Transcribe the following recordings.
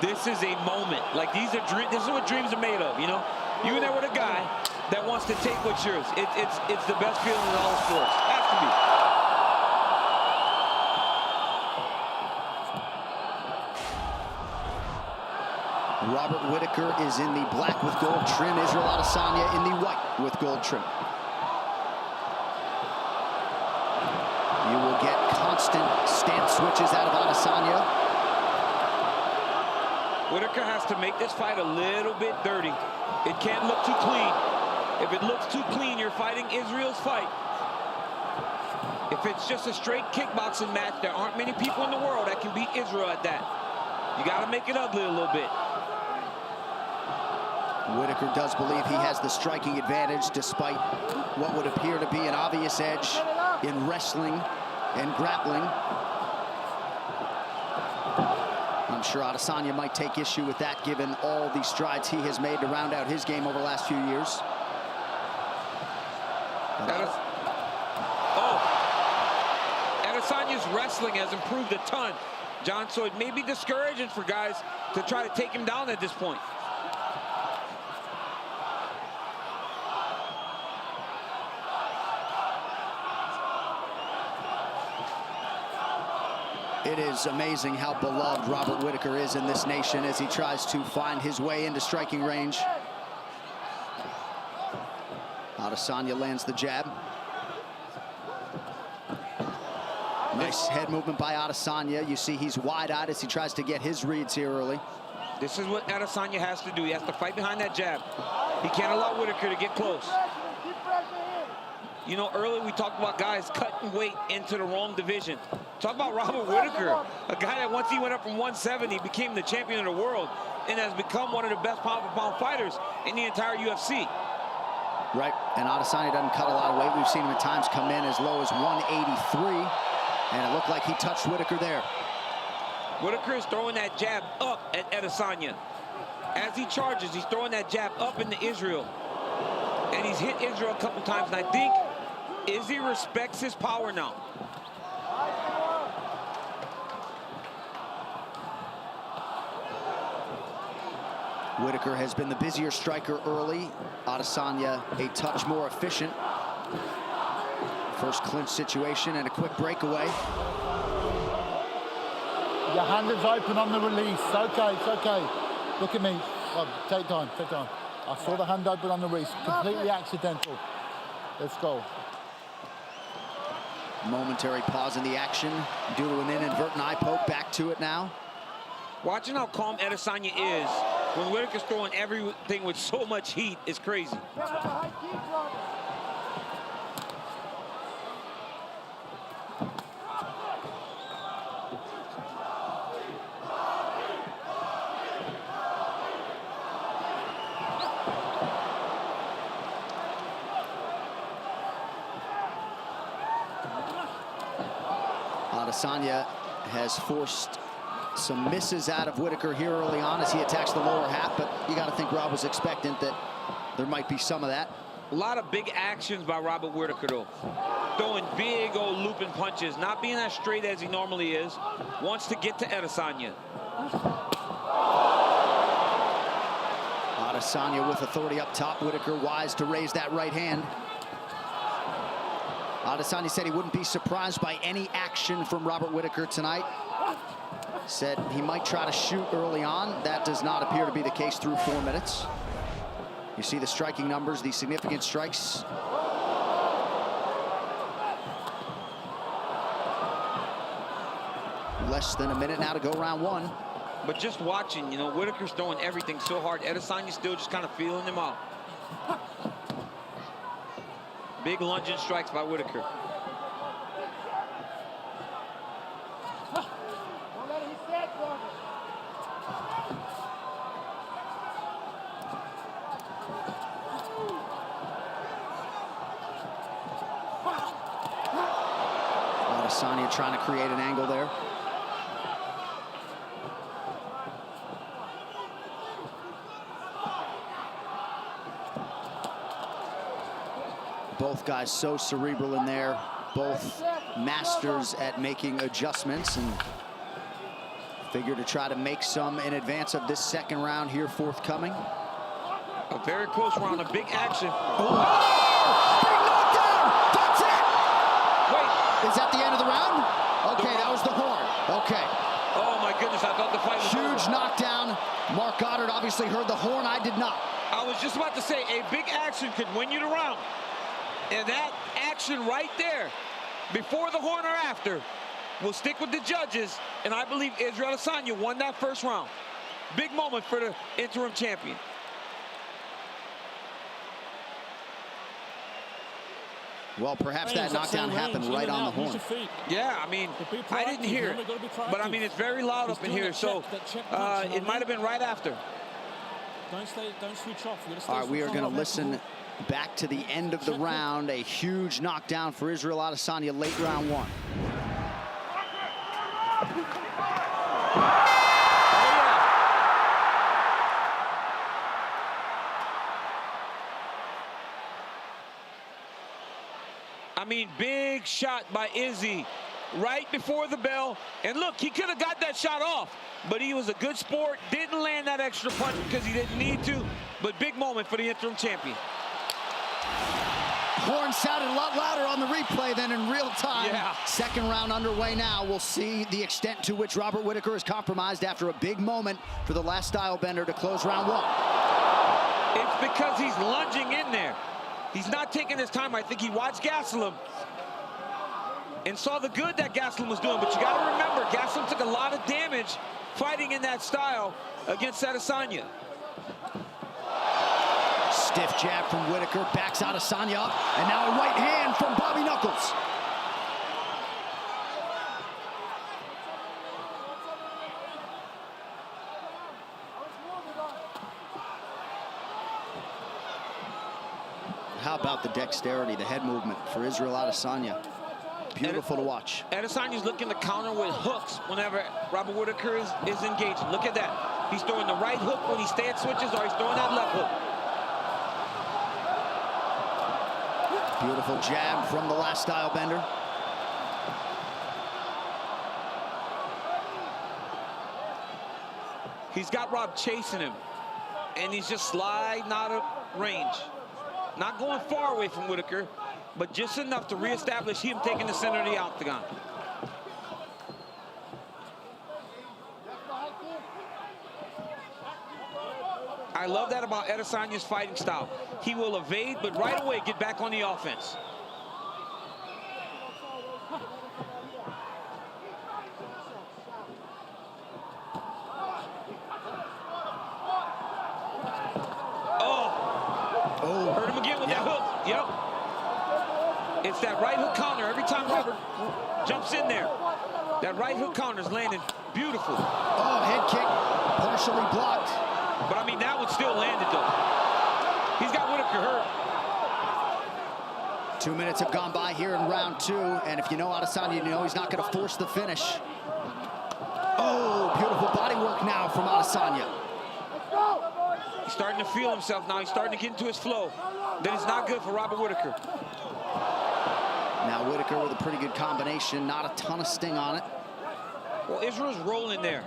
This is a moment. Like, these are this is what dreams are made of, you know? You're there with a guy that wants to take what's yours. It's the best feeling in all sports. Has to be. Robert Uittacke is in the black with gold trim. Israel Adesanya in the white with gold trim. You will get constant stance switches out of Adesanya. Uittacke has to make this fight a little bit dirty. It can't look too clean. If it looks too clean, you're fighting Israel's fight. If it's just a straight kickboxing match, there aren't many people in the world that can beat Israel at that. You got to make it ugly a little bit. Uittacke does believe he has the striking advantage despite what would appear to be an obvious edge in wrestling and grappling. I'm sure Adesanya might take issue with that given all the strides he has made to round out his game over the last few years. Adesanya's wrestling has improved a ton, John, so it may be discouraging for guys to try to take him down at this point. It is amazing how beloved Robert Uittacke is in this nation as he tries to find his way into striking range. Adesanya lands the jab. Nice head movement by Adesanya. You see he's wide-eyed as he tries to get his reads here early. This is what Adesanya has to do. He has to fight behind that jab. He can't allow Uittacke to get close. You know, earlier we talked about guys cutting weight into the wrong division. Talk about Robert Uittacke, a guy that once he went up from 170 became the champion of the world and has become one of the best pound-for-pound fighters in the entire UFC. Right, and Adesanya doesn't cut a lot of weight. We've seen him at times come in as low as 183, and it looked like he touched Uittacke there. Uittacke is throwing that jab up at Adesanya. As he charges, he's throwing that jab up into Israel. And he's hit Israel a couple times, and I think Izzy respects his power now. Uittacke has been the busier striker early. Adesanya a touch more efficient. First clinch situation and a quick breakaway. Your hand is open on the release. Okay, it's okay. Look at me. Oh, take time, take time. I saw the hand open on the release. Completely accidental. Let's go. Momentary pause in the action due to an inadvertent eye poke. Back to it now. Watching how calm Adesanya is when Uittacke's throwing everything with so much heat is crazy. Adesanya has forced some misses out of Uittacke here early on as he attacks the lower half, but you got to think Rob was expectant that there might be some of that. A lot of big actions by Robert Uittacke, though. Throwing big old looping punches, not being as straight as he normally is. Wants to get to Adesanya. Adesanya with authority up top. Uittacke wise to raise that right hand. Adesanya said he wouldn't be surprised by any action from Robert Uittacke tonight. Said he might try to shoot early on. That does not appear to be the case through 4 minutes. You see the striking numbers, the significant strikes. Less than a minute now to go round one. But just watching, you know, Uittacke's throwing everything so hard. Adesanya's still just kind of feeling him out. Big lunging strikes by Uittacke. Adesanya trying to create an angle there. Both guys so cerebral in there, both masters at making adjustments and Figure to try to make some in advance of this second round here forthcoming. A very close round, a big action. Oh! Big knockdown! That's it! Wait. Is that the end of the round? Okay, that was the horn. Okay. Oh my goodness, I thought the fight was Huge over. knockdown. Mark Goddard obviously heard the horn. I did not. I was just about to say, a big action could win you the round. And that action right there, before the horn or after, will stick with the judges. And I believe Israel Adesanya won that first round. Big moment for the interim champion. Well, perhaps that knockdown happened right on the horn. Yeah, I mean, I didn't hear it, but I mean, it's very loud up in here, so it might have been right after. Don't switch off. All right, we are going to listen back to the end of the round. A huge knockdown for Israel Adesanya, late round one. I mean, big shot by Izzy right before the bell. And look, he could have got that shot off, but he was a good sport. Didn't land that extra punch because he didn't need to. But big moment for the interim champion. Horn sounded a lot louder on the replay than in real time. Yeah. Second round underway now. We'll see the extent to which Robert Whittaker is compromised after a big moment for the last style bender to close round one. It's because he's lunging in there. He's not taking his time. I think he watched Gastelum and saw the good that Gastelum was doing. But you got to remember, Gastelum took a lot of damage fighting in that style against Adesanya. Stiff jab from Whittaker, backs Adesanya up, and now a right hand from Bobby Knuckles. How about the dexterity, the head movement for Israel Adesanya? Beautiful to watch. Adesanya's looking to counter with hooks whenever Robert Whittaker is engaging. Look at that. He's throwing the right hook when he stance switches, or he's throwing that left hook. Beautiful jab from the last style bender. He's got Rob chasing him, and he's just sliding out of range. Not going far away from Whittaker, but just enough to reestablish him taking the center of the octagon. I love that about Adesanya's fighting style. He will evade, but right away get back on the offense. Oh, hurt him again with that hook. Yep. It's that right hook counter every time Robert jumps in there. That right hook counter is landing beautiful. Oh, head kick, partially blocked. But I mean, that would still land it though. He's got Whittaker hurt. 2 minutes have gone by here in round two, and if you know Adesanya, you know he's not going to force the finish. Oh, beautiful body work now from Adesanya. He's starting to feel himself now. He's starting to get into his flow. That is not good for Robert Whittaker. Now Whittaker with a pretty good combination, not a ton of sting on it. Well, Israel's rolling there,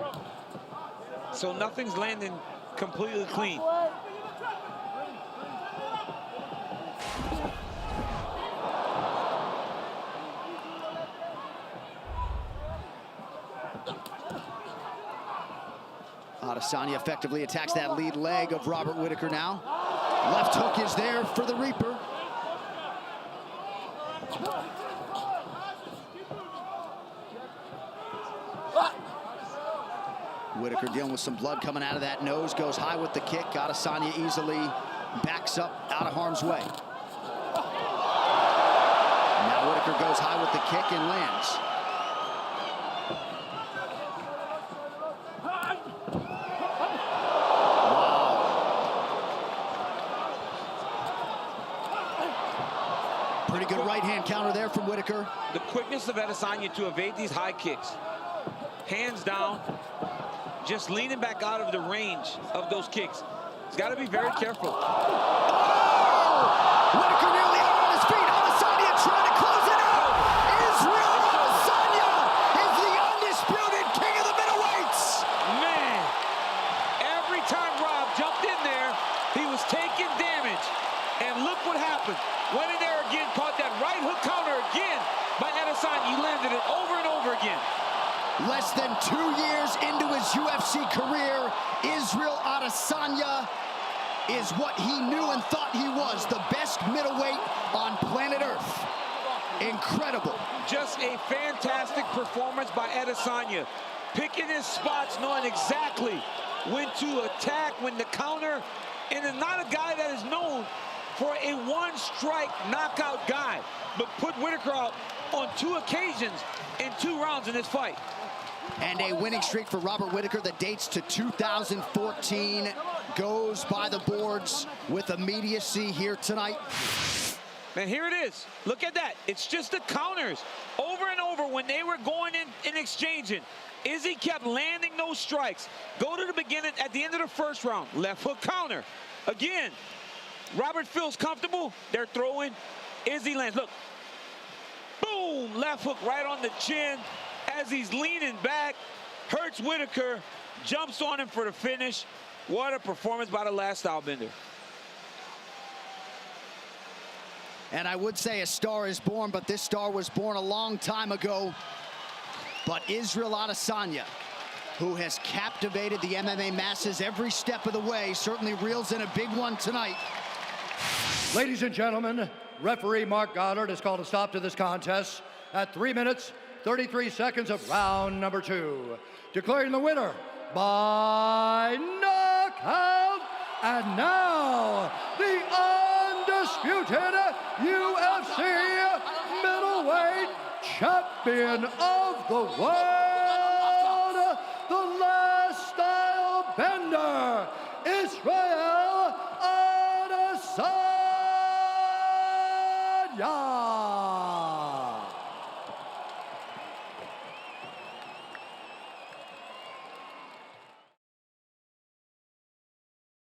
so nothing's landing completely clean. Adesanya effectively attacks that lead leg of Robert Whittaker now. Left hook is there for the Reaper. Whittaker dealing with some blood coming out of that nose, goes high with the kick. Adesanya easily backs up out of harm's way. Now Whittaker goes high with the kick and lands. Pretty good right hand counter there from Whittaker. The quickness of Adesanya to evade these high kicks. Hands down, just leaning back out of the range of those kicks. He's got to be very careful. Oh! Whittaker nearly out on his feet. Adesanya trying to close it out. Israel Adesanya is the undisputed king of the middleweights. open. Went in there again, caught that right hook counter again by Adesanya. He landed it over and over again. Less than 2 years into his UFC career, Israel Adesanya is what he knew and thought he was, the best middleweight on planet Earth. Incredible. Just a fantastic performance by Adesanya. Picking his spots, knowing exactly when to attack, when to counter, and is not a guy that is known for a one-strike knockout guy, but put Whittaker out on 2 occasions in 2 rounds in this fight. And a winning streak for Robert Whittaker that dates to 2014 goes by the boards with immediacy here tonight. And here it is. Look at that. It's just the counters over and over when they were going in and exchanging. Izzy kept landing those strikes. Go to the beginning, at the end of the first round. Left hook counter. Again, Robert feels comfortable. They're throwing. Izzy lands. Look. Boom. Left hook right on the chin as he's leaning back. Hurts Whittaker. Jumps on him for the finish. What a performance by the last stylebender. And I would say a star is born, but this star was born a long time ago. But Israel Adesanya, who has captivated the MMA masses every step of the way, certainly reels in a big one tonight. Ladies and gentlemen, referee Mark Goddard has called a stop to this contest at 3 minutes, 33 seconds of round number 2. Declaring the winner by knockout, and now the undisputed UFC middleweight champion of the world, the last style bender, Israel Adesanya.